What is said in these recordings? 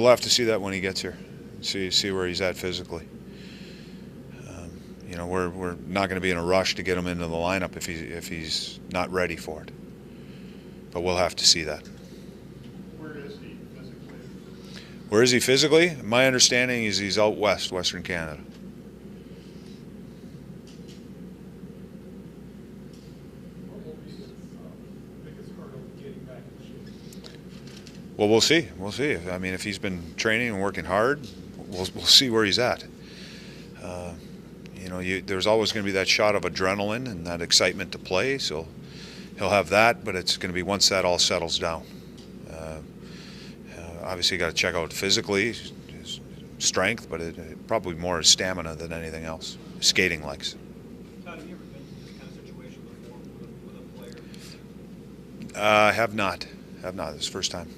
we'll have to see that when he gets here. See where he's at physically. You know, we're not going to be in a rush to get him into the lineup if he's not ready for it. But we'll have to see that. Where is he physically? Where is he physically? My understanding is he's out west, Western Canada. What will be his biggest hurdle getting back in shape? Well, we'll see. We'll see. I mean, if he's been training and working hard, we'll see where he's at. You know, there's always going to be that shot of adrenaline and that excitement to play, so he'll have that, but it's going to be once that all settles down. Obviously, you got to check out physically, his strength, but it probably more his stamina than anything else. Skating legs. Todd, have you ever been in this kind of situation before with a player? I have not. This is the first time.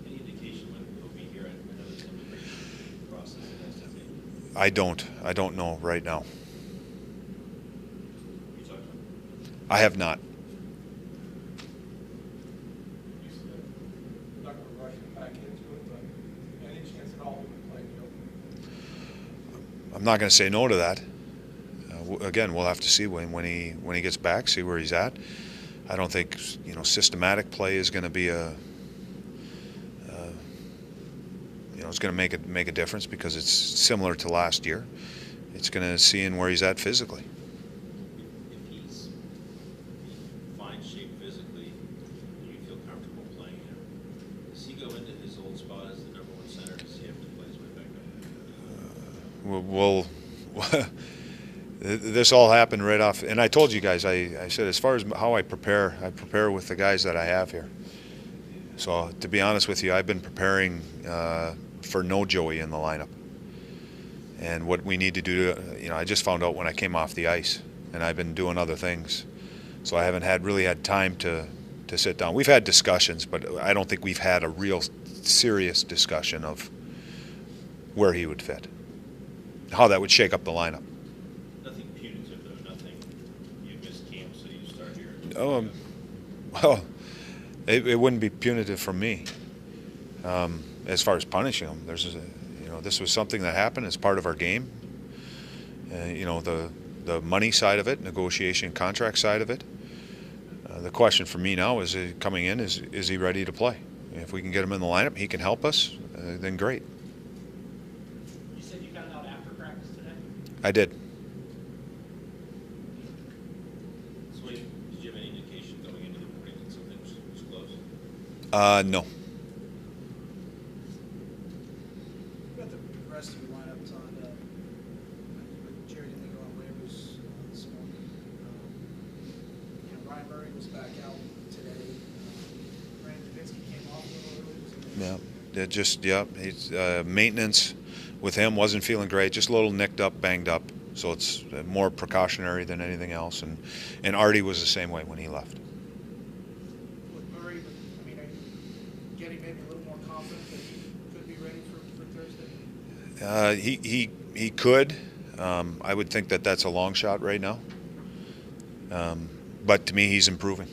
Any indication when he'll be here? I know there's some immigration process that has to take. I don't know right now. You talked to him? I have not. You said not going to rush him back into it, but any chance at all he would play the open? I'm not going to say no to that. Again, we'll have to see when he gets back, see where he's at. I don't think systematic play is going to be it's going to make a difference because it's similar to last year. It's going to see where he's at physically. If he's in fine shape physically, and you feel comfortable playing him, does he go into his old spot as the number one center? Does he have to play his way back up? This all happened right off, and I told you guys, I said as far as how I prepare with the guys that I have here. So to be honest with you, I've been preparing for no Joey in the lineup. And what we need to do, I just found out when I came off the ice, and I've been doing other things. So I haven't really had time to sit down. We've had discussions, but I don't think we've had a real serious discussion of where he would fit, how that would shake up the lineup. Nothing punitive, though. Nothing. You missed camp, so you start here. Well, it wouldn't be punitive from me. As far as punishing him, this was something that happened as part of our game. The money side of it, negotiation, contract side of it. The question for me now is coming in: is he ready to play? If we can get him in the lineup, he can help us. Then great. You said you found out after practice today? I did. So did you have any indication going into the morning that something was close? No. About the rest of your lineup, Todd, Jerry didn't go on waivers this morning. Ryan Murray was back out today. Ryan Johansen came off a little early. He's maintenance with him wasn't feeling great, just a little nicked up, banged up. So it's more precautionary than anything else. And Artie was the same way when he left. With Murray, are you getting maybe a little more confident that he could be ready for Thursday? He could. I would think that that's a long shot right now. But to me, he's improving,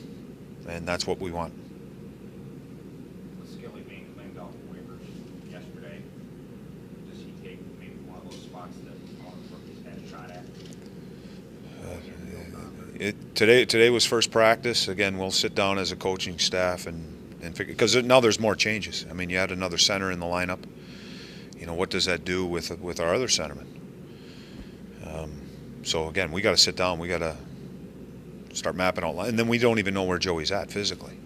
and that's what we want. With Skelly being claimed off the waivers yesterday, does he take maybe one of those spots that all the rookies had a shot at? Today was first practice. Again, we'll sit down as a coaching staff and figure, because now there's more changes. I mean, you had another center in the lineup. What does that do with our other centermen? So again, we got to sit down. We got to start mapping out, and then we don't even know where Joey's at physically.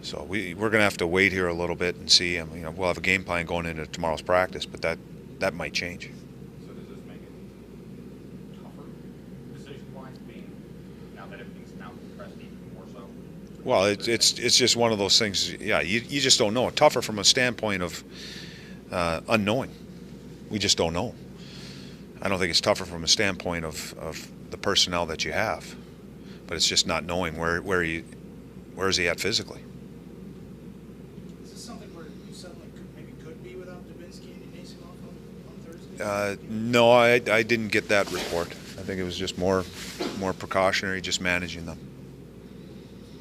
So we're going to have to wait here a little bit and see. We'll have a game plan going into tomorrow's practice, but that might change. So does this make it tougher decision-wise, being now that everything's now compressed even more so? Well, it's just one of those things. Yeah, you just don't know. Tougher from a standpoint of unknowing. We just don't know. I don't think it's tougher from a standpoint of the personnel that you have, but it's just not knowing where is he at physically. Is this something where you suddenly could be without Dubinsky and Mason off on Thursday? No, I didn't get that report. I think it was just more precautionary, just managing them.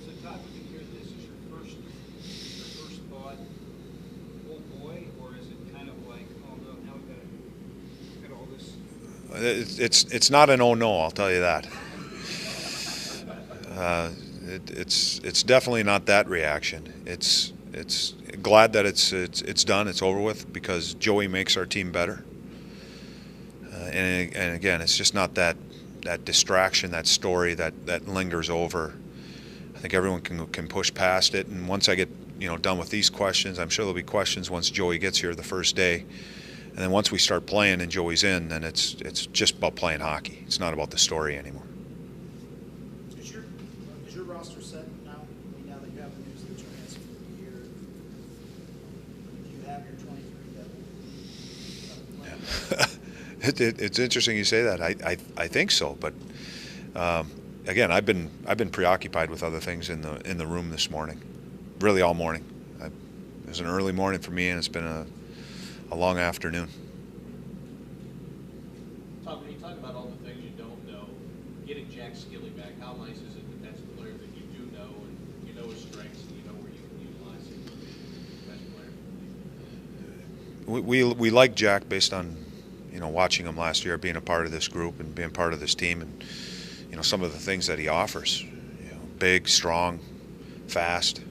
So Todd, we can hear this is your first It's not an oh no, I'll tell you that. It's definitely not that reaction. It's glad that it's done, it's over with, because Joey makes our team better. And again, it's just not that distraction, that story that lingers over. I think everyone can push past it. And once I get done with these questions, I'm sure there'll be questions once Joey gets here the first day. And then once we start playing and Joey's in, then it's just about playing hockey. It's not about the story anymore. Is your roster set now? I mean, now that you have the news that Johansen will be here, do you have your 23 that will It's interesting you say that. I think so, but again, I've been preoccupied with other things in the room this morning, really all morning. It was an early morning for me, and it's been a long afternoon. Todd, when you talk about all the things you don't know, getting Jack Skilly back, how nice is it that that's a player that you do know, and you know his strengths, and you know where you can utilize him? Best player. We like Jack based on watching him last year, being a part of this group and being part of this team, and some of the things that he offers. Big, strong, fast,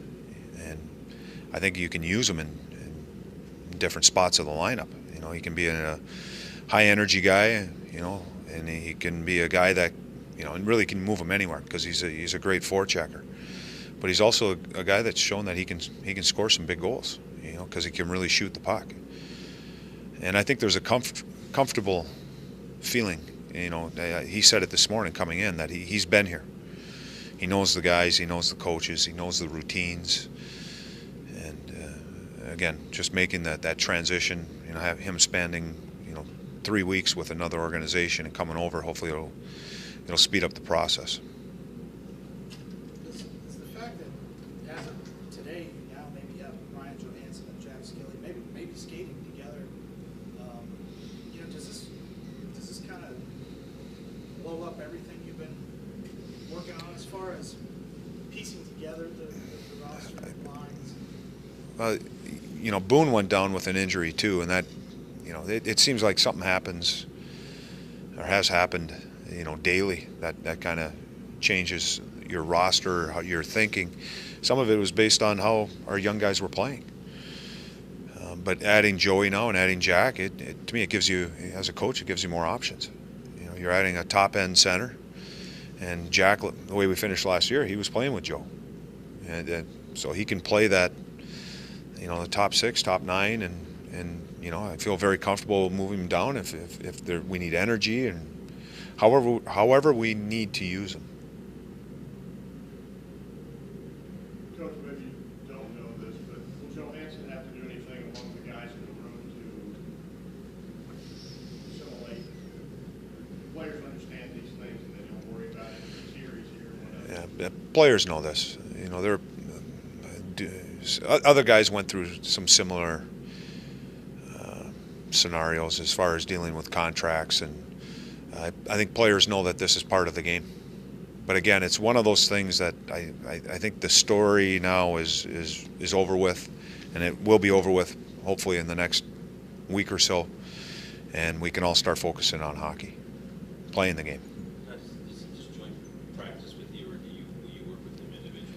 and I think you can use him in different spots of the lineup. He can be a high energy guy, and he can be a guy that and really can move him anywhere, because he's a great forechecker. But he's also a guy that's shown that he can score some big goals, because he can really shoot the puck. And I think there's a comfortable feeling. He said it this morning coming in that he's been here. He knows the guys, he knows the coaches, he knows the routines. Again, just making that transition, have him spending 3 weeks with another organization and coming over, hopefully it'll speed up the process. Is the fact that as of today, now maybe have Ryan Johansen and Jack Skilly maybe skating together, does this kind of blow up everything you've been working on as far as piecing together the roster lines? Boone went down with an injury too, and that, it seems like something happens or has happened, daily. That kind of changes your roster, how you're thinking. Some of it was based on how our young guys were playing. But adding Joey now and adding Jack, to me, it gives you, as a coach, it gives you more options. You're adding a top-end center, and Jack, the way we finished last year, he was playing with Joe, and so he can play that. The top 6, top 9, and I feel very comfortable moving him down if we need energy, and however we need to use him. Coach, maybe you don't know this, but will Johansen have to do anything among the guys in the room to assimilate? Players understand these things and they don't worry about it in the series here or whatever. Yeah, players know this. They're other guys went through some similar scenarios as far as dealing with contracts, and I think players know that this is part of the game. But again, it's one of those things that I think the story now is over with, and it will be over with hopefully in the next week or so, and we can all start focusing on hockey, playing the game. Does he just join practice with you, or will you work with him individually?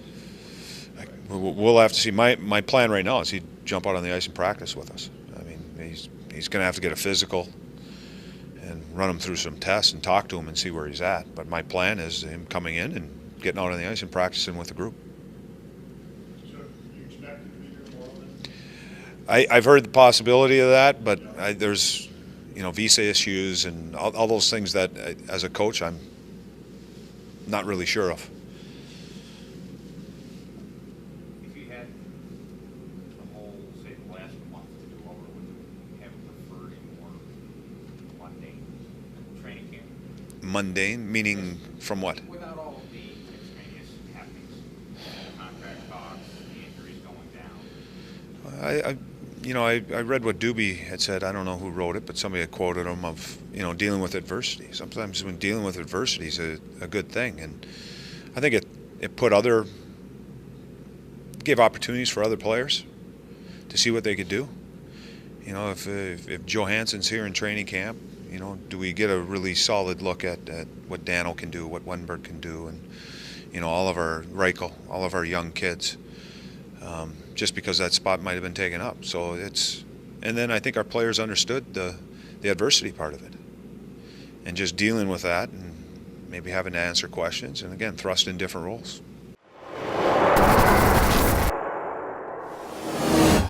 We'll have to see. My plan right now is he'd jump out on the ice and practice with us. I mean, he's going to have to get a physical and run him through some tests and talk to him and see where he's at. But my plan is him coming in and getting out on the ice and practicing with the group. So you expect him to be there more often? I've heard the possibility of that, but there's visa issues and all those things that as a coach I'm not really sure of. If you had the whole, say, the last month to do over, would you have preferred a more mundane training camp? Mundane, meaning from what? Without all of the extraneous happenings, contract talks, the injuries going down. I read what Doobie had said. I don't know who wrote it, but somebody had quoted him of dealing with adversity. Sometimes when dealing with adversity is a good thing, and I think it gave opportunities for other players to see what they could do. If Johansen's here in training camp, You know, do we get a really solid look at what Dano can do, what Wenberg can do, and you know, all of our Reichel, all of our young kids, just because that spot might have been taken up. So it's, and then I think our players understood the adversity part of it, and just dealing with that, and maybe having to answer questions, and again, thrust in different roles.